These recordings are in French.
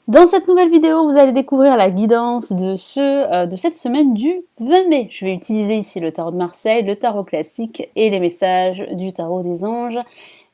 Dans cette nouvelle vidéo, vous allez découvrir la guidance de cette semaine du 20 mai. Je vais utiliser ici le tarot de Marseille, le tarot classique et les messages du tarot des anges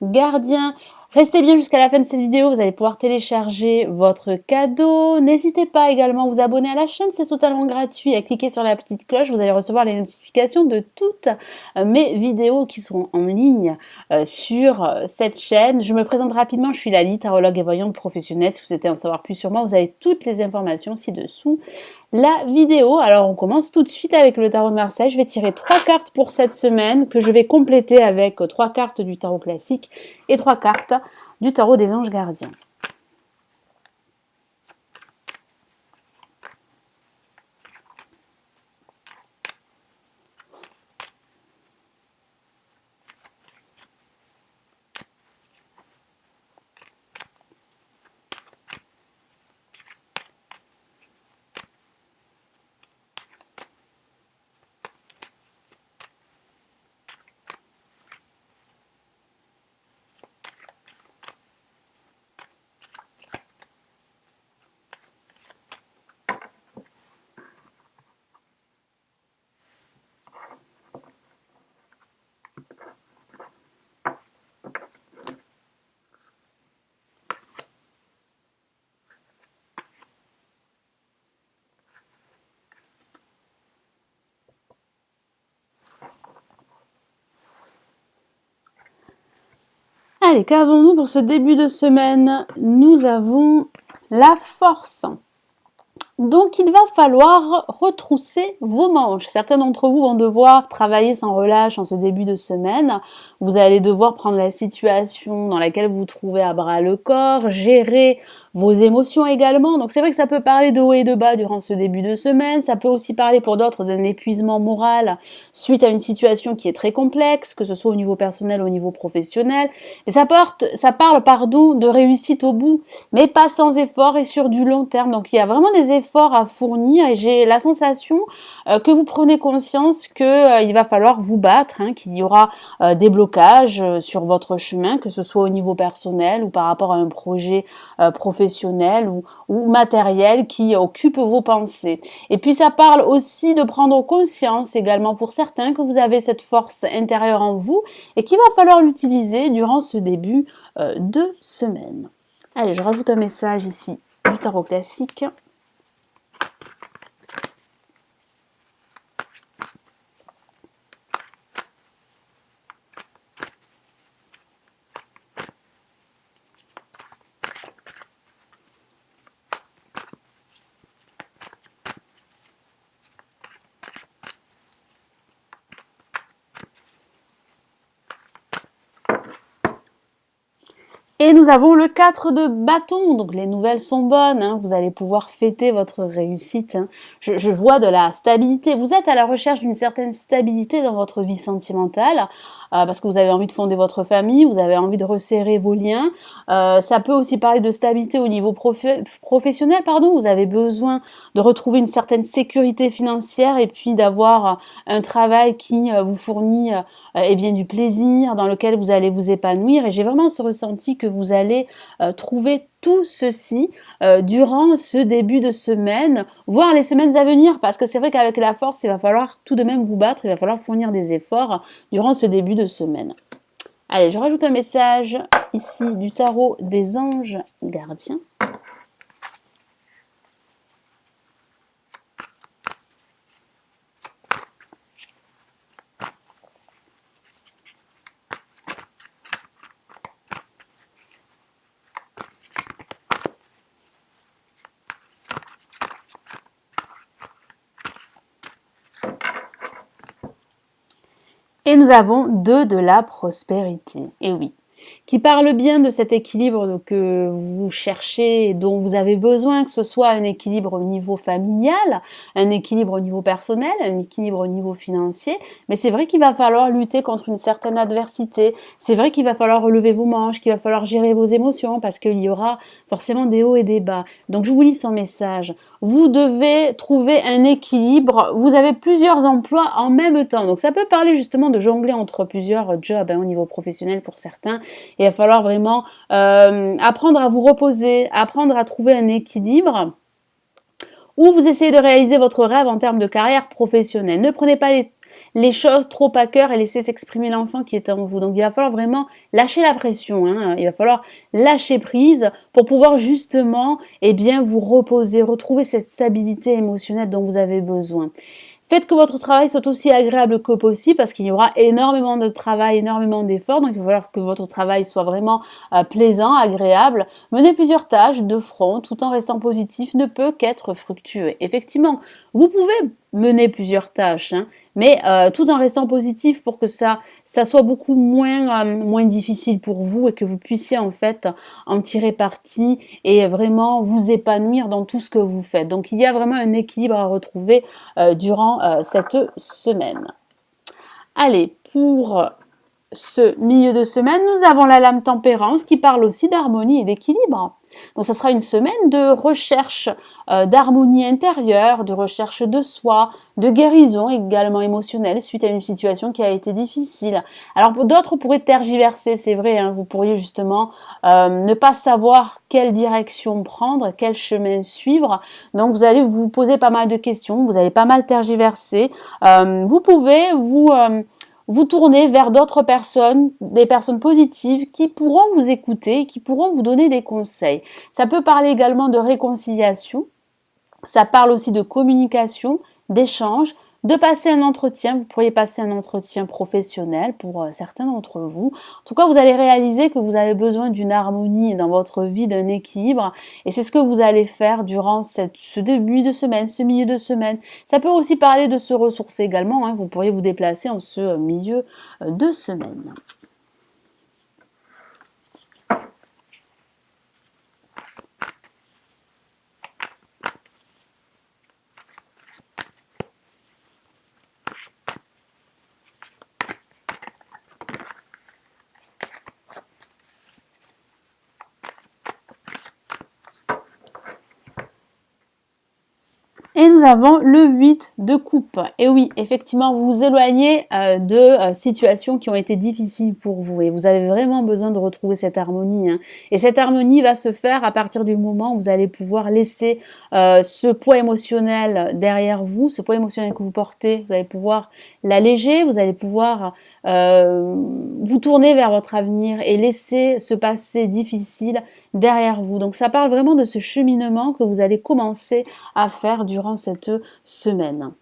gardiens. Restez bien jusqu'à la fin de cette vidéo, vous allez pouvoir télécharger votre cadeau. N'hésitez pas également à vous abonner à la chaîne, c'est totalement gratuit. À cliquer sur la petite cloche, vous allez recevoir les notifications de toutes mes vidéos qui seront en ligne sur cette chaîne. Je me présente rapidement, je suis Lali, tarologue et voyante professionnelle. Si vous souhaitez en savoir plus sur moi, vous avez toutes les informations ci-dessous la vidéo. Alors on commence tout de suite avec le tarot de Marseille. Je vais tirer 3 cartes pour cette semaine que je vais compléter avec 3 cartes du tarot classique et 3 cartes du tarot des anges gardiens. Allez, qu'avons-nous pour ce début de semaine? Nous avons la force. Donc, il va falloir retrousser vos manches. Certains d'entre vous vont devoir travailler sans relâche en ce début de semaine. Vous allez devoir prendre la situation dans laquelle vous vous trouvez à bras le corps, gérer vos émotions également. Donc, c'est vrai que ça peut parler de haut et de bas durant ce début de semaine. Ça peut aussi parler pour d'autres d'un épuisement moral suite à une situation qui est très complexe, que ce soit au niveau personnel ou au niveau professionnel. Et ça parle, de réussite au bout, mais pas sans effort et sur du long terme. Donc, il y a vraiment des efforts à fournir et j'ai la sensation que vous prenez conscience qu'il va falloir vous battre, qu'il y aura des blocages sur votre chemin, que ce soit au niveau personnel ou par rapport à un projet professionnel ou matériel qui occupe vos pensées. Et puis ça parle aussi de prendre conscience également pour certains que vous avez cette force intérieure en vous et qu'il va falloir l'utiliser durant ce début de semaine. Allez, je rajoute un message ici du tarot classique. Et nous avons le 4 de bâton, donc les nouvelles sont bonnes, vous allez pouvoir fêter votre réussite. Je vois de la stabilité, vous êtes à la recherche d'une certaine stabilité dans votre vie sentimentale, parce que vous avez envie de fonder votre famille, vous avez envie de resserrer vos liens. Ça peut aussi parler de stabilité au niveau professionnel, vous avez besoin de retrouver une certaine sécurité financière et puis d'avoir un travail qui vous fournit du plaisir, dans lequel vous allez vous épanouir. Et j'ai vraiment ce ressenti que vous allez trouver tout ceci durant ce début de semaine, voire les semaines à venir, parce que c'est vrai qu'avec la force, il va falloir tout de même vous battre, il va falloir fournir des efforts durant ce début de semaine. Allez, je rajoute un message ici du tarot des anges gardiens. Et nous avons 2 de la prospérité. Et oui, qui parle bien de cet équilibre que vous cherchez, dont vous avez besoin, que ce soit un équilibre au niveau familial, un équilibre au niveau personnel, un équilibre au niveau financier. Mais c'est vrai qu'il va falloir lutter contre une certaine adversité. C'est vrai qu'il va falloir relever vos manches, qu'il va falloir gérer vos émotions parce qu'il y aura forcément des hauts et des bas. Donc je vous lis son message. Vous devez trouver un équilibre. Vous avez plusieurs emplois en même temps. Donc ça peut parler justement de jongler entre plusieurs jobs au niveau professionnel pour certains. il va falloir vraiment apprendre à vous reposer, apprendre à trouver un équilibre, ou vous essayez de réaliser votre rêve en termes de carrière professionnelle. Ne prenez pas les choses trop à cœur et laissez s'exprimer l'enfant qui est en vous. Donc il va falloir vraiment lâcher la pression, hein. Il va falloir lâcher prise pour pouvoir justement vous reposer, retrouver cette stabilité émotionnelle dont vous avez besoin. Faites que votre travail soit aussi agréable que possible parce qu'il y aura énormément de travail, énormément d'efforts. Donc, il va falloir que votre travail soit vraiment plaisant, agréable. Mener plusieurs tâches de front tout en restant positif ne peut qu'être fructueux. Effectivement, vous pouvez mener plusieurs tâches, hein, mais tout en restant positif pour que ça soit beaucoup moins difficile pour vous et que vous puissiez en fait en tirer parti et vraiment vous épanouir dans tout ce que vous faites. Donc il y a vraiment un équilibre à retrouver durant cette semaine. Allez, pour ce milieu de semaine, nous avons la lame tempérance qui parle aussi d'harmonie et d'équilibre. Donc ça sera une semaine de recherche d'harmonie intérieure, de recherche de soi, de guérison également émotionnelle suite à une situation qui a été difficile. Alors d'autres pourraient tergiverser, c'est vrai, hein, vous pourriez justement ne pas savoir quelle direction prendre, quel chemin suivre. Donc vous allez vous poser pas mal de questions, vous allez pas mal tergiverser. Vous pouvez vous tournez vers d'autres personnes, des personnes positives qui pourront vous écouter, qui pourront vous donner des conseils. Ça peut parler également de réconciliation, ça parle aussi de communication, d'échange, de passer un entretien. Vous pourriez passer un entretien professionnel pour certains d'entre vous. En tout cas, vous allez réaliser que vous avez besoin d'une harmonie dans votre vie, d'un équilibre. Et c'est ce que vous allez faire durant ce début de semaine, ce milieu de semaine. Ça peut aussi parler de se ressourcer également, hein. Vous pourriez vous déplacer en ce milieu de semaine. Et nous avons le 8 de coupe. Et oui, effectivement, vous vous éloignez de situations qui ont été difficiles pour vous. Et vous avez vraiment besoin de retrouver cette harmonie, hein. Et cette harmonie va se faire à partir du moment où vous allez pouvoir laisser ce poids émotionnel derrière vous, ce poids émotionnel que vous portez, vous allez pouvoir l'alléger, vous allez pouvoir vous tourner vers votre avenir et laisser ce passé difficile derrière vous. Donc ça parle vraiment de ce cheminement que vous allez commencer à faire durant cette semaine.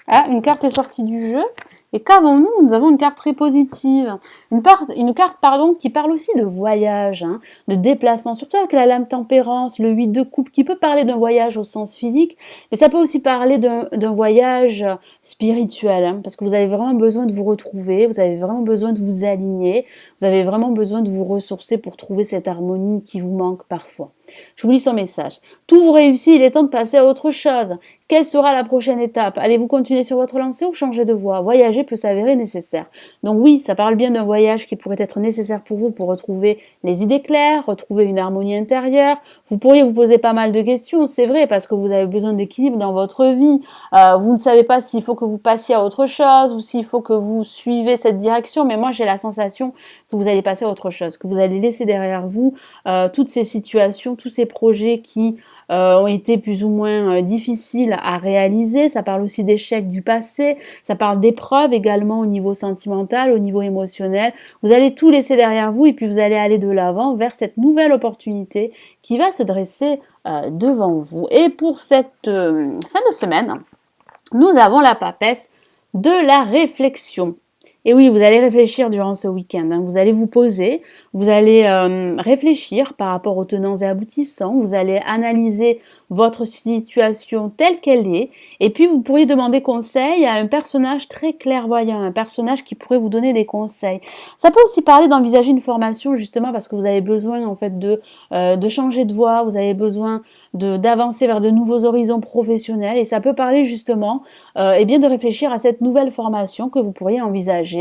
Ah, une carte est sortie du jeu. Et qu'avons-nous? Nous avons une carte très positive. Une carte qui parle aussi de voyage, hein, de déplacement, surtout avec la lame tempérance, le 8 de coupe, qui peut parler d'un voyage au sens physique, mais ça peut aussi parler d'un voyage spirituel, hein, parce que vous avez vraiment besoin de vous retrouver, vous avez vraiment besoin de vous aligner, vous avez vraiment besoin de vous ressourcer pour trouver cette harmonie qui vous manque parfois. Je vous lis son message. Tout vous réussit, il est temps de passer à autre chose. Quelle sera la prochaine étape? Allez-vous continuer sur votre lancée ou changer de voie? Voyager peut s'avérer nécessaire. Donc oui, ça parle bien d'un voyage qui pourrait être nécessaire pour vous pour retrouver les idées claires, retrouver une harmonie intérieure. Vous pourriez vous poser pas mal de questions, c'est vrai, parce que vous avez besoin d'équilibre dans votre vie. Vous ne savez pas s'il faut que vous passiez à autre chose ou s'il faut que vous suivez cette direction, mais moi j'ai la sensation que vous allez passer à autre chose, que vous allez laisser derrière vous toutes ces situations, tous ces projets qui ont été plus ou moins difficiles à réaliser. Ça parle aussi d'échecs du passé, ça parle d'épreuves également au niveau sentimental, au niveau émotionnel. Vous allez tout laisser derrière vous et puis vous allez aller de l'avant vers cette nouvelle opportunité qui va se dresser devant vous. Et pour cette fin de semaine, nous avons la papesse de la réflexion. Et oui, vous allez réfléchir durant ce week-end, hein. Vous allez vous poser, vous allez réfléchir par rapport aux tenants et aboutissants, vous allez analyser votre situation telle qu'elle est, et puis vous pourriez demander conseil à un personnage très clairvoyant, un personnage qui pourrait vous donner des conseils. Ça peut aussi parler d'envisager une formation justement parce que vous avez besoin en fait de changer de voie, vous avez besoin d'avancer vers de nouveaux horizons professionnels, et ça peut parler justement de réfléchir à cette nouvelle formation que vous pourriez envisager.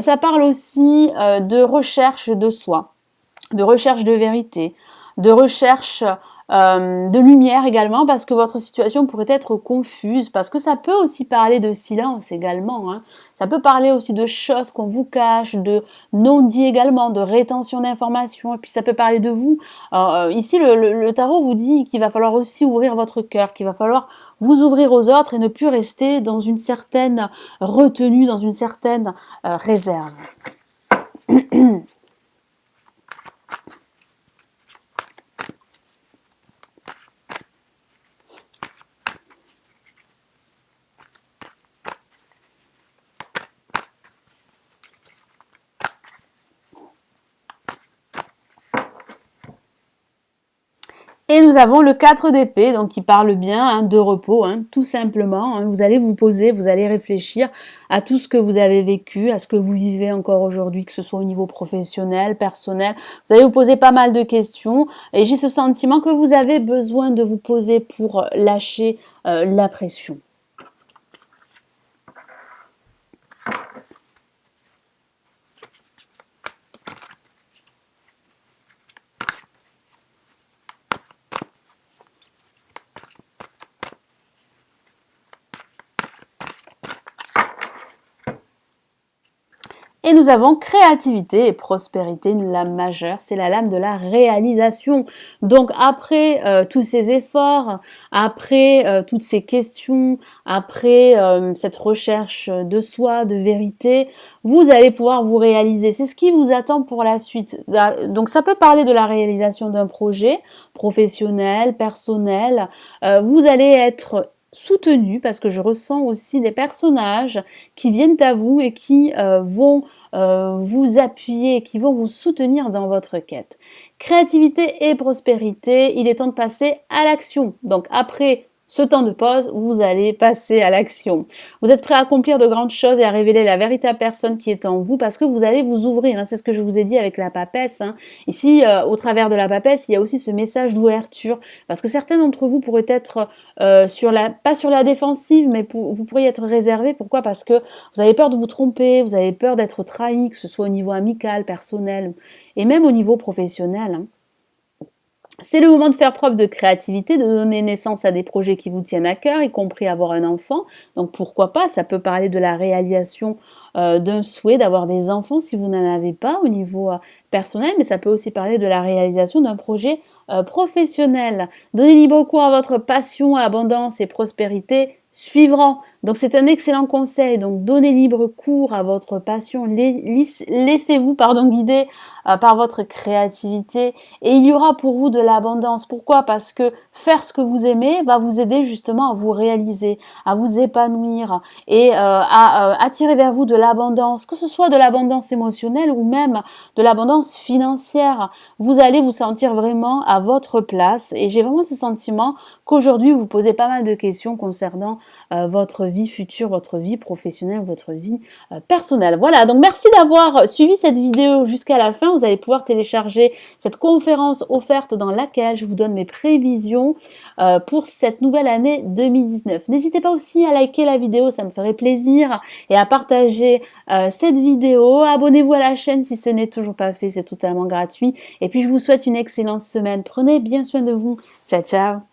Ça parle aussi de recherche de soi, de recherche de vérité, de recherche de lumière également, parce que votre situation pourrait être confuse, parce que ça peut aussi parler de silence également, hein. Ça peut parler aussi de choses qu'on vous cache, de non-dit également, de rétention d'informations, et puis ça peut parler de vous. Alors, ici, le tarot vous dit qu'il va falloir aussi ouvrir votre cœur, qu'il va falloir vous ouvrir aux autres et ne plus rester dans une certaine retenue, dans une certaine réserve. Et nous avons le 4 d'épée, donc qui parle bien hein, de repos, hein, tout simplement. Hein. Vous allez vous poser, vous allez réfléchir à tout ce que vous avez vécu, à ce que vous vivez encore aujourd'hui, que ce soit au niveau professionnel, personnel. Vous allez vous poser pas mal de questions. Et j'ai ce sentiment que vous avez besoin de vous poser pour lâcher la pression. Et nous avons créativité et prospérité, une lame majeure, c'est la lame de la réalisation. Donc après tous ces efforts, après toutes ces questions, après cette recherche de soi, de vérité, vous allez pouvoir vous réaliser. C'est ce qui vous attend pour la suite. Donc ça peut parler de la réalisation d'un projet professionnel, personnel. Vous allez être soutenu parce que je ressens aussi des personnages qui viennent à vous et qui vont vous appuyer, qui vont vous soutenir dans votre quête. Créativité et prospérité, il est temps de passer à l'action. Donc après ce temps de pause, vous allez passer à l'action. Vous êtes prêt à accomplir de grandes choses et à révéler la véritable personne qui est en vous parce que vous allez vous ouvrir. Hein. C'est ce que je vous ai dit avec la papesse. Hein. Ici, au travers de la papesse, il y a aussi ce message d'ouverture parce que certains d'entre vous pourraient être pas sur la défensive, mais vous pourriez être réservé. Pourquoi? Parce que vous avez peur de vous tromper, vous avez peur d'être trahi, que ce soit au niveau amical, personnel et même au niveau professionnel. Hein. C'est le moment de faire preuve de créativité, de donner naissance à des projets qui vous tiennent à cœur, y compris avoir un enfant. Donc pourquoi pas, ça peut parler de la réalisation d'un souhait d'avoir des enfants si vous n'en avez pas au niveau personnel, mais ça peut aussi parler de la réalisation d'un projet professionnel. Donnez libre cours à votre passion, abondance et prospérité suivront. Donc c'est un excellent conseil. Donc donnez libre cours à votre passion, laissez-vous guider par votre créativité et il y aura pour vous de l'abondance. Pourquoi? Parce que faire ce que vous aimez va vous aider justement à vous réaliser, à vous épanouir et à attirer vers vous de l'abondance, que ce soit de l'abondance émotionnelle ou même de l'abondance financière. Vous allez vous sentir vraiment à votre place et j'ai vraiment ce sentiment qu'aujourd'hui vous posez pas mal de questions concernant votre vie future, votre vie professionnelle, votre vie personnelle. Voilà, donc merci d'avoir suivi cette vidéo jusqu'à la fin. Vous allez pouvoir télécharger cette conférence offerte dans laquelle je vous donne mes prévisions pour cette nouvelle année 2019. N'hésitez pas aussi à liker la vidéo, ça me ferait plaisir, et à partager cette vidéo. Abonnez-vous à la chaîne si ce n'est toujours pas fait, c'est totalement gratuit. Et puis je vous souhaite une excellente semaine. Prenez bien soin de vous. Ciao, ciao.